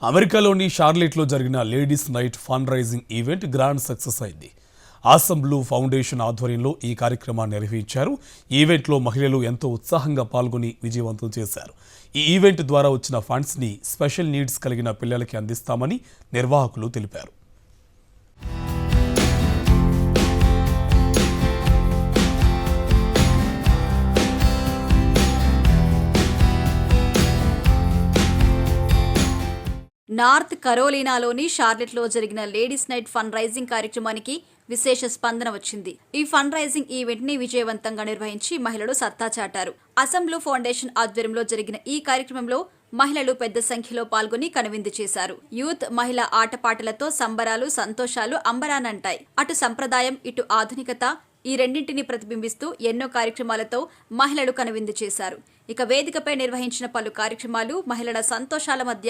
అమెరికాలోని షార్లెట్లో జరిగిన ladies night fund raising event grand success అయింది. ఆసమ్ బ్లూ ఫౌండేషన్ ఆధ్వర్యంలో ఈ కార్యక్రమాన్ని నిర్వహించారు. ఈవెంట్లో మహిళలు ఎంతో ఉత్సాహంగా పాల్గొని విజయవంతం చేశారు. ఈ ఈవెంట్ ద్వారా వచ్చిన ఫండ్స్ ని స్పెషల్ నీడ్స్ కలిగిన పిల్లలకి అందిస్తామని నిర్వాహకులు తెలిపారు. నార్త్ కరోలినాలోని షార్లెట్లో జరిగిన లేడీస్ నైట్ ఫండ్ రైజింగ్ కార్యక్రమానికి విశేష స్పందన వచ్చింది. ఈ ఫండ్ రైజింగ్ ఈవెంట్ ని విజయవంతంగా నిర్వహించి మహిళలు సత్తా చాటారు. అసమ్ బ్లూ ఫౌండేషన్ ఆధ్వర్యంలో జరిగిన ఈ కార్యక్రమంలో మహిళలు పెద్ద సంఖ్యలో పాల్గొని కనువిందు చేశారు. యూత్, మహిళా ఆటపాటలతో సంబరాలు, సంతోషాలు అంబరానంటాయి. అటు సంప్రదాయం, ఇటు ఆధునికత ఈ రెండింటిని ప్రతిబింబిస్తూ ఎన్నో కార్యక్రమాలతో మహిళలు కనువిందు చేశారు. ఇక వేదికపై నిర్వహించిన పలు కార్యక్రమాలు మహిళల సంతోషాల మధ్య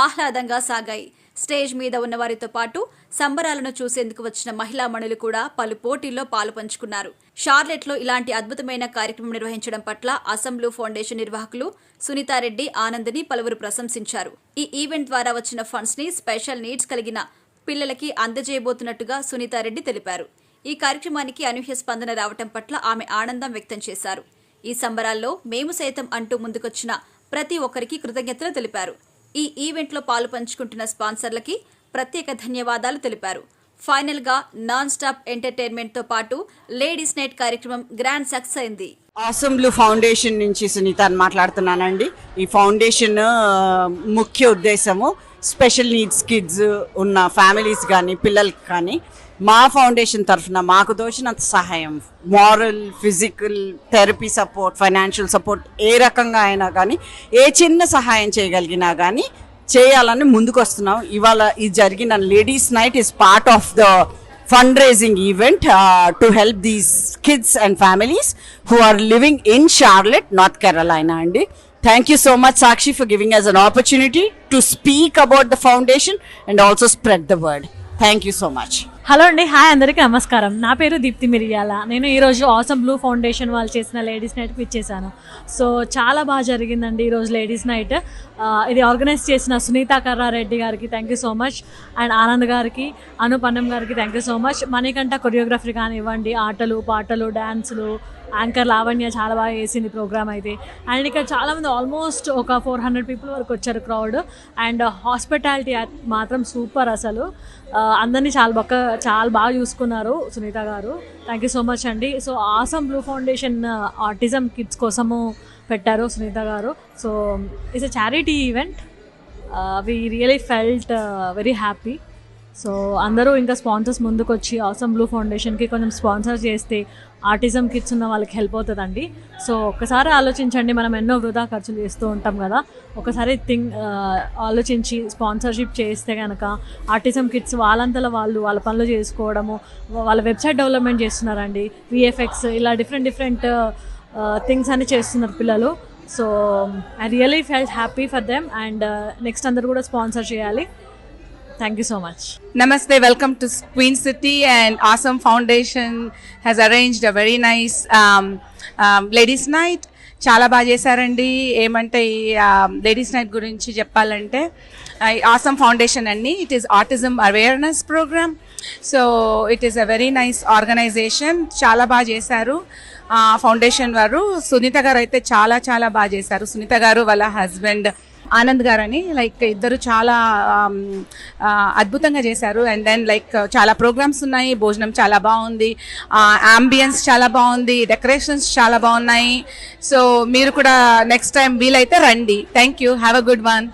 ఆహ్లాదంగా సాగాయి. స్టేజ్ మీద ఉన్న వారితో పాటు సంబరాలను చూసేందుకు వచ్చిన మహిళా మణులు కూడా పలు పోటీల్లో పాలు పంచుకున్నారు. షార్లెట్లో ఇలాంటి అద్భుతమైన కార్యక్రమం నిర్వహించడం పట్ల అసమ్ బ్లూ ఫౌండేషన్ నిర్వాహకులు సునీతారెడ్డి, ఆనంద్ని పలువురు ప్రశంసించారు. ఈ ఈవెంట్ ద్వారా వచ్చిన ఫండ్స్ ని స్పెషల్ నీడ్స్ కలిగిన పిల్లలకి అందజేయబోతున్నట్టుగా సునీతారెడ్డి తెలిపారు. ఈ కార్యక్రమానికి అనూహ్య స్పందన రావటం పట్ల ఆమె ఆనందం వ్యక్తం చేశారు. ఈ సంబరాల్లో మేము సైతం అంటూ ముందుకొచ్చిన ప్రతి ఒక్కరికి కృతజ్ఞతలు తెలిపారు. ఈ ఈవెంట్లో పాలు పంచుకుంటున్న స్పాన్సర్లకి ప్రత్యేక ధన్యవాదాలు తెలిపారు. ఫైనల్ గా నాన్ స్టాప్ ఎంటర్టైన్మెంట్ తో పాటు లేడీస్ నైట్ కార్యక్రమం గ్రాండ్ సక్సెస్ అయింది. ఆసమ్ బ్లూ ఫౌండేషన్ నుంచి సునీత అని మాట్లాడుతున్నానండి. ఈ ఫౌండేషన్ ముఖ్య ఉద్దేశము స్పెషల్ నీడ్స్ కిడ్స్ ఉన్న ఫ్యామిలీస్ కానీ పిల్లలకి కానీ మా ఫౌండేషన్ తరఫున మాకు తోచినంత సహాయం, moral, physical, therapy support, financial support ఏ రకంగా అయినా కానీ ఏ చిన్న సహాయం చేయగలిగినా కానీ చేయాలని ముందుకు వస్తున్నాం. ఇవాళ ఇది జరిగిన ladies night is part of the fundraising event to help these kids and families who are living in Charlotte, North Carolina అండి. Thank you so much, Sakshi, for giving us an opportunity to speak about the foundation and also spread the word. Thank you so much. Hello అండి, hi అందరికీ నమస్కారం. నా పేరు దీప్తి మిరియాల. నేను ఈరోజు awesome blue foundation వాళ్ళు చేసిన లేడీస్ నైట్కి ఇచ్చేసాను. సో చాలా బాగా జరిగిందండి ఈరోజు లేడీస్ నైట్. ఇది ఆర్గనైజ్ చేసిన సునీత కర్రారెడ్డి గారికి thank you so much, and Anand గారికి, అనుపన్నం గారికి thank you so much. Manikanta choreography కానివ్వండి, ఆటలు, పాటలు, డ్యాన్సులు, యాంకర్ లావణ్య చాలా బాగా వేసింది ప్రోగ్రామ్ అయితే. అండ్ ఇక్కడ చాలామంది ఆల్మోస్ట్ ఒక 400 పీపుల్ వరకు వచ్చారు క్రౌడ్. అండ్ హాస్పిటాలిటీ మాత్రం సూపర్ అసలు. అందరినీ చాలా బాగా చూసుకున్నారు Sunitha garu. Thank you so much అండి. So awesome blue foundation autism kids కోసము పెట్టారు Sunitha garu. So it's a charity event. We really felt very happy. So అందరూ ఇంకా స్పాన్సర్స్ ముందుకు వచ్చి ఆసమ్ బ్లూ ఫౌండేషన్కి కొంచెం స్పాన్సర్ చేస్తే ఆటిజం కిడ్స్ ఉన్న వాళ్ళకి హెల్ప్ అవుతుందండి. సో ఒక్కసారి ఆలోచించండి, మనం ఎన్నో వృధా ఖర్చులు చేస్తూ ఉంటాం కదా. ఒకసారి ఆలోచించి స్పాన్సర్షిప్ చేస్తే కనుక ఆటిజం కిడ్స్ వాళ్ళంతలో వాళ్ళ పనులు చేసుకోవడము, వాళ్ళ వెబ్సైట్ డెవలప్మెంట్ చేస్తున్నారండి, VFX ఇలా డిఫరెంట్ థింగ్స్ అన్ని చేస్తున్నారు పిల్లలు. So I really felt happy for them. And next అందరు కూడా స్పాన్సర్ చేయాలి. Thank you so much. Namaste, welcome to Queen City, and Awesome Foundation has arranged a very nice ladies night. చాలా బాగా చేశారండి. ఏమంటే ఈ లేడీస్ నైట్ గురించి చెప్పాలంటే ఆసమ్ ఫౌండేషన్ అండి, it is autism awareness programme. So it is a very nice organisation. చాలా బాగా చేశారు ఫౌండేషన్ వారు. సునీత గారు అయితే చాలా బాగా చేశారు. సునీత గారు వాళ్ళ హస్బెండ్ ఆనంద్ గారని ఇద్దరు చాలా అద్భుతంగా చేశారు. అండ్ దెన్ చాలా ప్రోగ్రామ్స్ ఉన్నాయి, భోజనం చాలా బాగుంది, అంబియన్స్ చాలా బాగుంది, డెకరేషన్స్ చాలా బాగున్నాయి. సో మీరు కూడా నెక్స్ట్ టైం వీలైతే రండి. Thank you, have a good one.